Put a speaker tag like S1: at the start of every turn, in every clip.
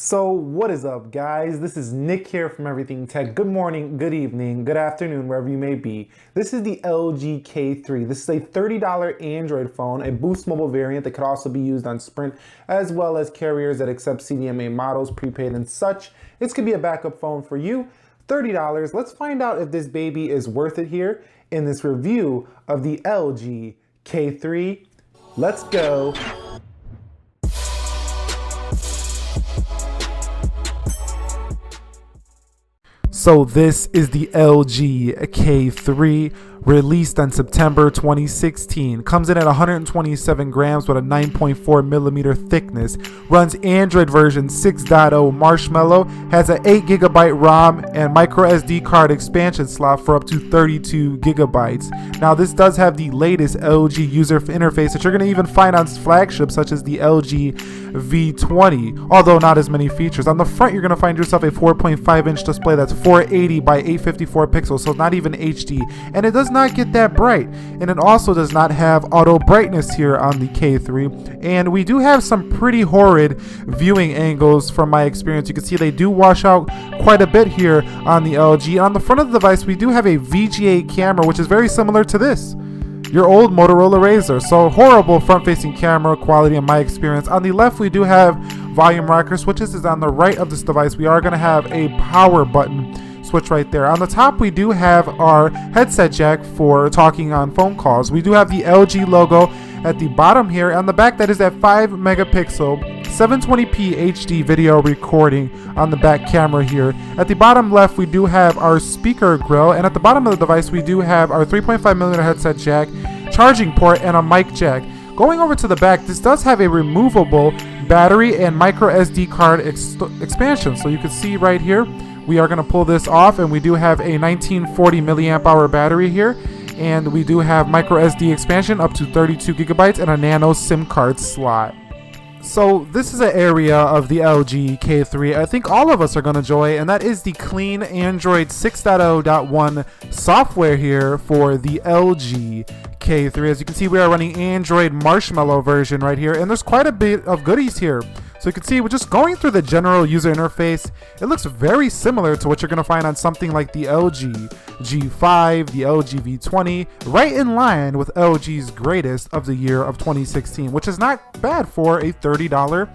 S1: So what is up, guys? This is Nick here from Everything Tech. Good morning, good evening, good afternoon, wherever you may be. This is the LG K3. This is a $30 Android phone, a Boost Mobile variant that could also be used on Sprint, as well as carriers that accept CDMA models, prepaid and such. This could be a backup phone for you. $30. Let's find out if this baby is worth it here in this review of the LG K3. Let's go. So this is the LG K3, released on September 2016. Comes in at 127 grams with a 9.4 millimeter thickness. Runs Android version 6.0 Marshmallow. Has an 8 gigabyte ROM and micro SD card expansion slot for up to 32 gigabytes. Now this does have the latest LG user interface that you're going to even find on flagships such as the LG V20, although not as many features. On the front, you're going to find yourself a 4.5-inch display that's 480 by 854 pixels, so not even HD, and it does not get that bright. And it also does not have auto brightness here on the K3, and we do have some pretty horrid viewing angles from my experience. You can see they do wash out quite a bit here on the LG. On the front of the device, we do have a VGA camera, which is very similar to this, your old Motorola Razr. So horrible front-facing camera quality in my experience. On the left, we do have volume rocker switches. Is on the right of this device. We are going to have a power button switch right there. On the top, we do have our headset jack for talking on phone calls. We do have the LG logo at the bottom here. On the back, that is that 5 megapixel 720p HD video recording on the back camera here. At the bottom left, we do have our speaker grill, and at the bottom of the device, we do have our 3.5mm headset jack, charging port, and a mic jack. Going over to the back, this does have a removable battery and micro SD card expansion. So you can see right here, we are going to pull this off, and we do have a 1940 milliamp hour battery here, and we do have micro SD expansion up to 32 gigabytes and a nano SIM card slot. So this is an area of the LG K3 I think all of us are going to enjoy, and that is the clean Android 6.0.1 software here for the LG K3. As you can see, we are running Android Marshmallow version right here, and there's quite a bit of goodies here. So you can see we're just going through the general user interface. It looks very similar to what you're going to find on something like the LG G5, the LG V20, right in line with LG's greatest of the year of 2016, which is not bad for a $30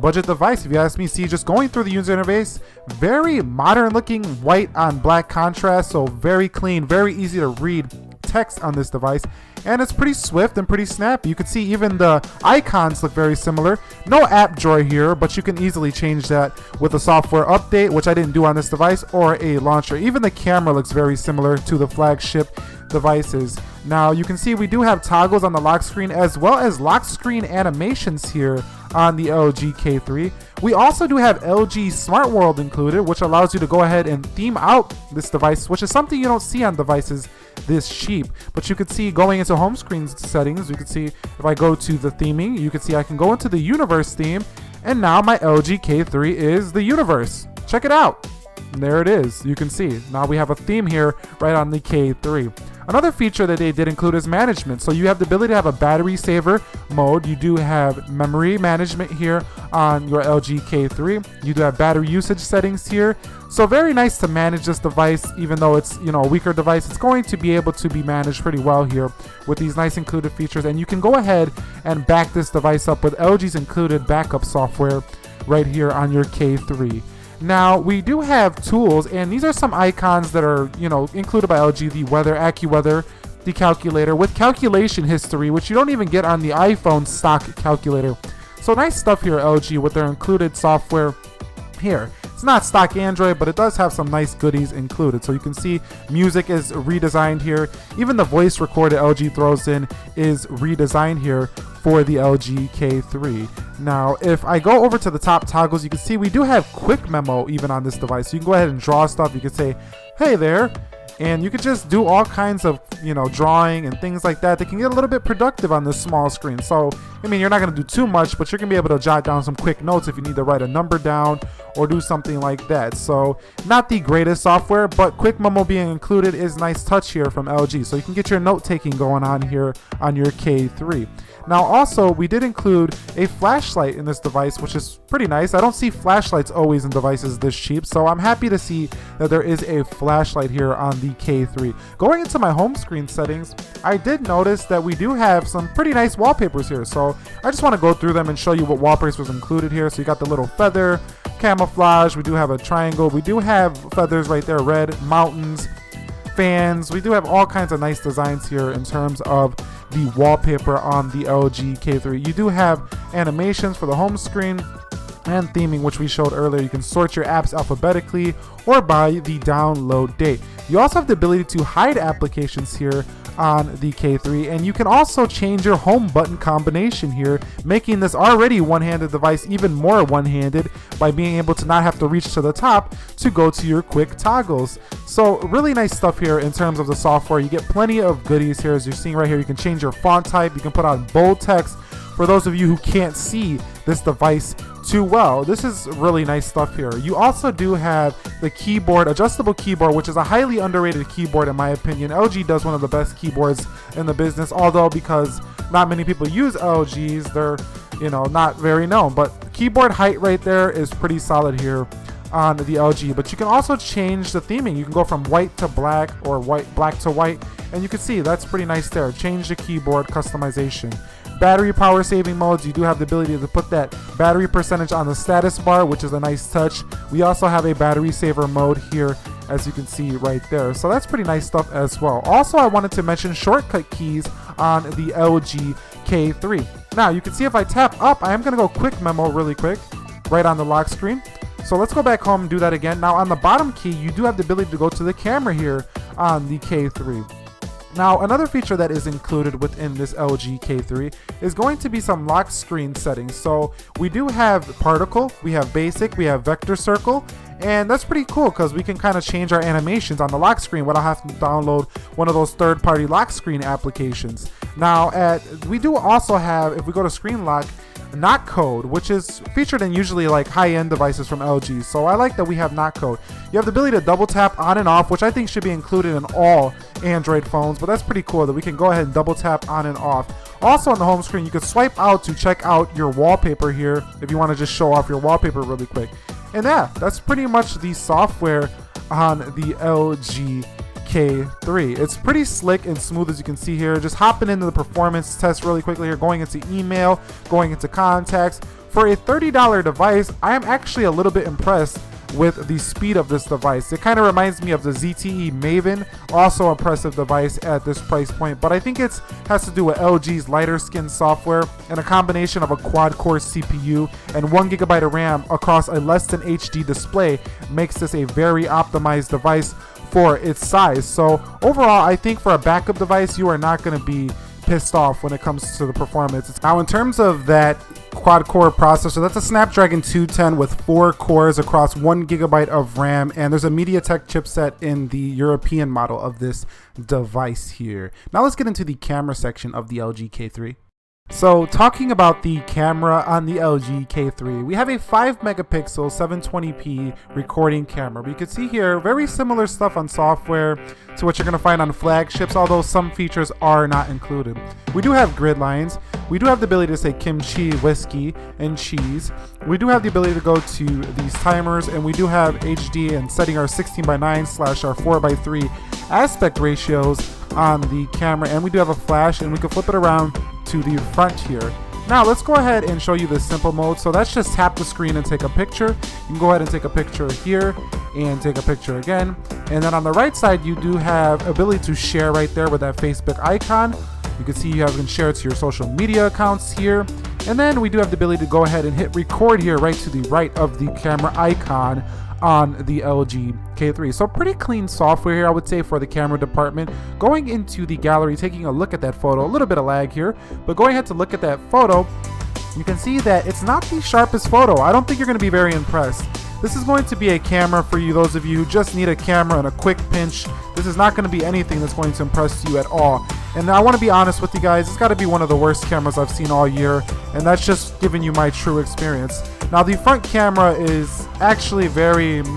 S1: budget device, if you ask me. See, just going through the user interface, very modern looking white on black contrast, so very clean, very easy to read text on this device, and it's pretty swift and pretty snappy. You can see even the icons look very similar. No app drawer here, but you can easily change that with a software update, which I didn't do on this device, or a launcher. Even the camera looks very similar to the flagship devices. Now you can see we do have toggles on the lock screen, as well as lock screen animations here on the LG K3. We also do have LG Smart World included, which allows you to go ahead and theme out this device, which is something you don't see on devices this cheap. But you can see going into home screen settings, you can see if I go to the theming, you can see I can go into the universe theme, and now my LG K3 is the universe. Check it out. And there it is. You can see now we have a theme here right on the K3. Another feature that they did include is management. So you have the ability to have a battery saver mode. You do have memory management here on your LG K3. You do have battery usage settings here. So very nice to manage this device. Even though it's, a weaker device, it's going to be able to be managed pretty well here with these nice included features. And you can go ahead and back this device up with LG's included backup software right here on your K3. Now we do have tools, and these are some icons that are included by LG: the weather, AccuWeather, the calculator with calculation history, which you don't even get on the iPhone stock calculator. So nice stuff here, LG, with their included software here. It's not stock Android, but it does have some nice goodies included. So you can see music is redesigned here. Even the voice recorder LG throws in is redesigned here for the LG K3. Now, if I go over to the top toggles, you can see we do have quick memo even on this device. So you can go ahead and draw stuff. You can say, hey there, and you can just do all kinds of, drawing and things like that. They can get a little bit productive on this small screen. So, you're not going to do too much, but you're going to be able to jot down some quick notes if you need to write a number down or do something like that. So not the greatest software, but quick memo being included is nice touch here from LG. So you can get your note taking going on here on your K3. Now also, we did include a flashlight in this device, which is pretty nice. I don't see flashlights always in devices this cheap, so I'm happy to see that there is a flashlight here on the K3. Going into my home screen settings, I did notice that we do have some pretty nice wallpapers here, so I just want to go through them and show you what wallpapers was included here. So you got the little feather, camouflage, we do have a triangle, we do have feathers right there, red, mountains, fans. We do have all kinds of nice designs here in terms of the wallpaper on the LG K3. You do have animations for the home screen and theming, which we showed earlier. You can sort your apps alphabetically or by the download date. You also have the ability to hide applications here on the K3, and you can also change your home button combination here, making this already one-handed device even more one-handed by being able to not have to reach to the top to go to your quick toggles. So really nice stuff here in terms of the software. You get plenty of goodies here, as you're seeing right here. You can change your font type, you can put on bold text. For those of you who can't see this device too well, this is really nice stuff here. You also do have the keyboard, adjustable keyboard, which is a highly underrated keyboard in my opinion. LG does one of the best keyboards in the business, although because not many people use LGs, they're, you know, not very known. But keyboard height right there is pretty solid here on the LG. But you can also change the theming. You can go from white to black or black to white, and you can see that's pretty nice there. Change the keyboard customization. Battery power saving modes, you do have the ability to put that battery percentage on the status bar, which is a nice touch. We also have a battery saver mode here, as you can see right there. So that's pretty nice stuff as well. Also, I wanted to mention shortcut keys on the LG K3. Now you can see if I tap up, I am going to go quick memo really quick right on the lock screen. So let's go back home and do that again. Now on the bottom key, you do have the ability to go to the camera here on the K3. Now, another feature that is included within this LG K3 is going to be some lock screen settings. So we do have particle, we have basic, we have vector circle, and that's pretty cool because we can kind of change our animations on the lock screen without having to download one of those third-party lock screen applications. Now, we do also have, if we go to screen lock, knock code, which is featured in usually like high-end devices from LG. So I like that we have knock code. You have the ability to double tap on and off, which I think should be included in all Android phones, but that's pretty cool that we can go ahead and double tap on and off. Also on the home screen, you can swipe out to check out your wallpaper here if you want to just show off your wallpaper really quick. And yeah, that's pretty much the software on the LG K3. It's pretty slick and smooth, as you can see here. Just hopping into the performance test really quickly here, going into email, going into contacts. For a $30 device, I am actually a little bit impressed with the speed of this device. It kind of reminds me of the ZTE Maven, also impressive device at this price point, but I think it has to do with LG's lighter skin software and a combination of a quad-core CPU and 1 GB of RAM across a less than HD display makes this a very optimized device for its size. So overall, I think for a backup device, you are not going to be pissed off when it comes to the performance. Now, in terms of that quad-core processor, that's a Snapdragon 210 with 4 cores across 1 GB of RAM, and there's a MediaTek chipset in the European model of this device here. Now let's get into the camera section of the LG K3. So talking about the camera on the LG K3, we have a 5 megapixel 720p recording camera. But you can see here very similar stuff on software to what you're going to find on flagships, although some features are not included. We do have grid lines. We do have the ability to say kimchi, whiskey, and cheese. We do have the ability to go to these timers, and we do have HD and setting our 16:9 / our 4:3 aspect ratios on the camera, and we do have a flash, and we can flip it around to the front here. Now let's go ahead and show you the simple mode. So that's just tap the screen and take a picture. You can go ahead and take a picture here and take a picture again. And then on the right side, you do have ability to share right there with that Facebook icon. You can see you can share it to your social media accounts here. And then we do have the ability to go ahead and hit record here right to the right of the camera icon on the LG K3. So pretty clean software here, I would say, for the camera department. Going into the gallery, taking a look at that photo, a little bit of lag here, but going ahead to look at that photo, you can see that it's not the sharpest photo. I don't think you're going to be very impressed. This is going to be a camera for you, those of you who just need a camera and a quick pinch. This is not going to be anything that's going to impress you at all. And I want to be honest with you guys, it's got to be one of the worst cameras I've seen all year, and that's just giving you my true experience. Now the front camera is actually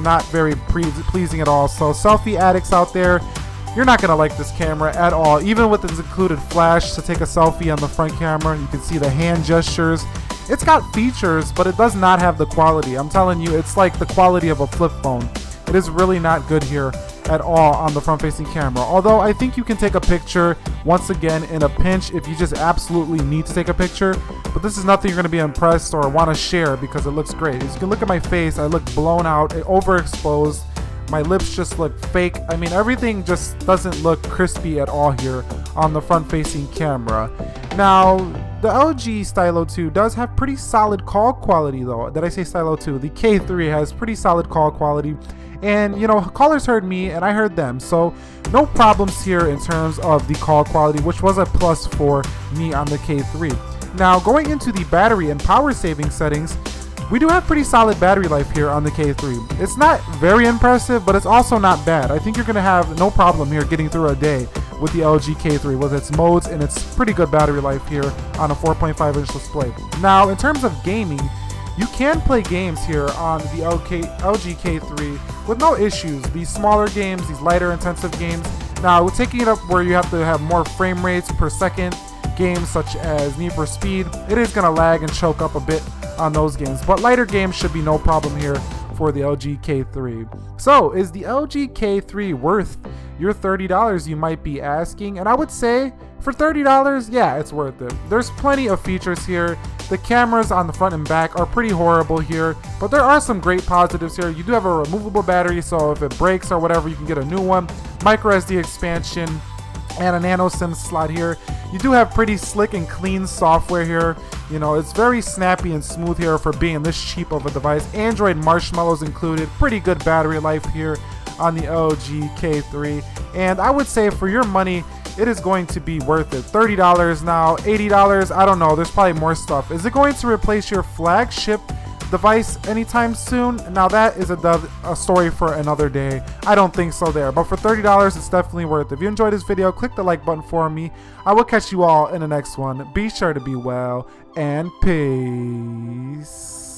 S1: not very pleasing at all. So selfie addicts out there, you're not gonna like this camera at all. Even with its included flash to take a selfie on the front camera, you can see the hand gestures. It's got features, but it does not have the quality. I'm telling you, it's like the quality of a flip phone. It is really not good here at all on the front-facing camera. Although I think you can take a picture once again in a pinch if you just absolutely need to take a picture. But this is nothing you're going to be impressed or want to share because it looks great. As you can look at my face, I look blown out, overexposed. My lips just look fake. I mean, everything just doesn't look crispy at all here on the front-facing camera. Now, the LG Stylo 2 does have pretty solid call quality though. Did I say Stylo 2? The K3 has pretty solid call quality. And, you know, callers heard me and I heard them. So no problems here in terms of the call quality, which was a plus for me on the K3. Now, going into the battery and power saving settings, we do have pretty solid battery life here on the K3. It's not very impressive, but it's also not bad. I think you're going to have no problem here getting through a day with the LG K3 with its modes and its pretty good battery life here on a 4.5-inch display. Now, in terms of gaming, you can play games here on the LG K3 with no issues. These smaller games, these lighter intensive games. Now, we're taking it up where you have to have more frame rates per second. Games such as Need for Speed, it is going to lag and choke up a bit on those games. But lighter games should be no problem here for the LG K3. So, is the LG K3 worth your $30, you might be asking? And I would say, for $30, yeah, it's worth it. There's plenty of features here. The cameras on the front and back are pretty horrible here, but there are some great positives here. You do have a removable battery, so if it breaks or whatever, you can get a new one. Micro SD expansion and a nano SIM slot here. You do have pretty slick and clean software here. You know, it's very snappy and smooth here for being this cheap of a device. Android Marshmallows included. Pretty good battery life here on the LG K3. And I would say for your money, it is going to be worth it. $30 now, $80, I don't know. There's probably more stuff. Is it going to replace your flagship device anytime soon? Now that is a story for another day. I don't think so there. But for $30, it's definitely worth it. If you enjoyed this video, click the like button for me. I will catch you all in the next one. Be sure to be well and peace.